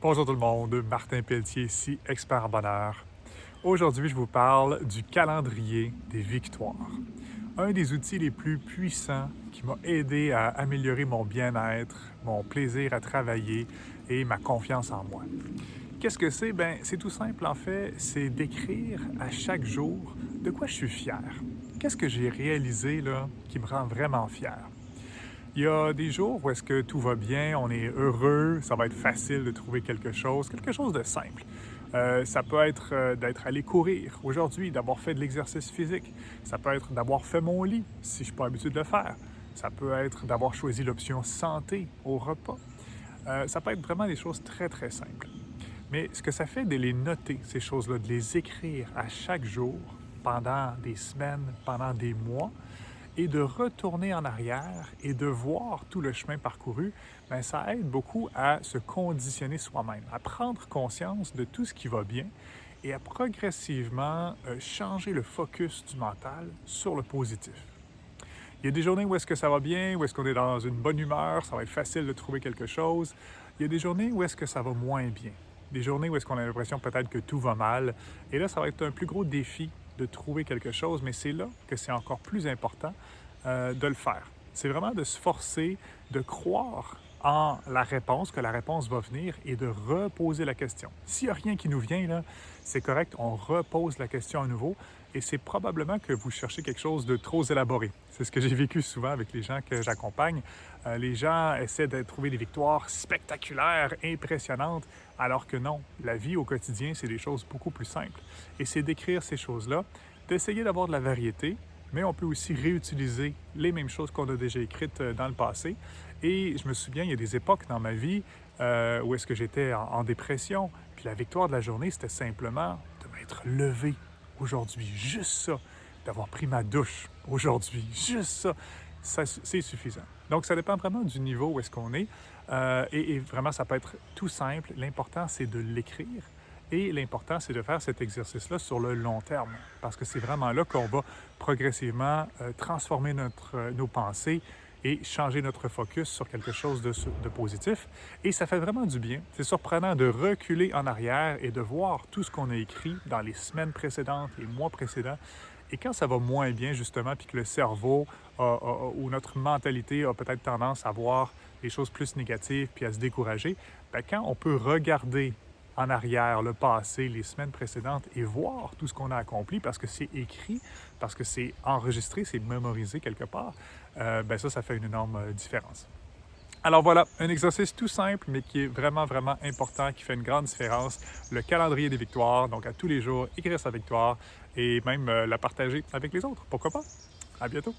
Bonjour tout le monde, Martin Pelletier ici, expert en bonheur. Aujourd'hui, je vous parle du calendrier des victoires. Un des outils les plus puissants qui m'a aidé à améliorer mon bien-être, mon plaisir à travailler et ma confiance en moi. Qu'est-ce que c'est? C'est tout simple en fait, c'est d'écrire à chaque jour de quoi je suis fier. Qu'est-ce que j'ai réalisé là qui me rend vraiment fier? Il y a des jours où est-ce que tout va bien, on est heureux, ça va être facile de trouver quelque chose de simple. Ça peut être d'être allé courir aujourd'hui, d'avoir fait de l'exercice physique. Ça peut être d'avoir fait mon lit, si je ne suis pas habitué de le faire. Ça peut être d'avoir choisi l'option santé au repas. Ça peut être vraiment des choses très, très simples. Mais ce que ça fait de les noter, ces choses-là, de les écrire à chaque jour, pendant des semaines, pendant des mois, et de retourner en arrière et de voir tout le chemin parcouru, ça aide beaucoup à se conditionner soi-même, à prendre conscience de tout ce qui va bien et à progressivement changer le focus du mental sur le positif. Il y a des journées où est-ce que ça va bien, où est-ce qu'on est dans une bonne humeur, ça va être facile de trouver quelque chose. Il y a des journées où est-ce que ça va moins bien. Des journées où est-ce qu'on a l'impression peut-être que tout va mal. Et là, ça va être un plus gros défi de trouver quelque chose, mais c'est là que c'est encore plus important de le faire. C'est vraiment de se forcer, de croire en la réponse, que la réponse va venir et de reposer la question. S'il n'y a rien qui nous vient, là, c'est correct, on repose la question à nouveau et c'est probablement que vous cherchez quelque chose de trop élaboré. C'est ce que j'ai vécu souvent avec les gens que j'accompagne. Les gens essaient de trouver des victoires spectaculaires, impressionnantes, alors que non, la vie au quotidien, c'est des choses beaucoup plus simples. Et c'est d'écrire ces choses-là, d'essayer d'avoir de la variété, mais on peut aussi réutiliser les mêmes choses qu'on a déjà écrites dans le passé. Et je me souviens, il y a des époques dans ma vie où est-ce que j'étais en dépression, puis la victoire de la journée, c'était simplement de m'être levé aujourd'hui, juste ça, d'avoir pris ma douche aujourd'hui, juste ça c'est suffisant. Donc, ça dépend vraiment du niveau où est-ce qu'on est. Et vraiment, ça peut être tout simple. L'important, c'est de l'écrire. Et l'important, c'est de faire cet exercice-là sur le long terme, parce que c'est vraiment là qu'on va progressivement transformer nos pensées et changer notre focus sur quelque chose de positif. Et ça fait vraiment du bien. C'est surprenant de reculer en arrière et de voir tout ce qu'on a écrit dans les semaines précédentes, les mois précédents. Et quand ça va moins bien, justement, puis que le cerveau ou notre mentalité a peut-être tendance à voir les choses plus négatives puis à se décourager, quand on peut regarder en arrière, le passé, les semaines précédentes et voir tout ce qu'on a accompli parce que c'est écrit, parce que c'est enregistré, c'est mémorisé quelque part, ça fait une énorme différence. Alors voilà, un exercice tout simple, mais qui est vraiment, vraiment important, qui fait une grande différence. Le calendrier des victoires, donc à tous les jours, écrire sa victoire et même la partager avec les autres. Pourquoi pas? À bientôt!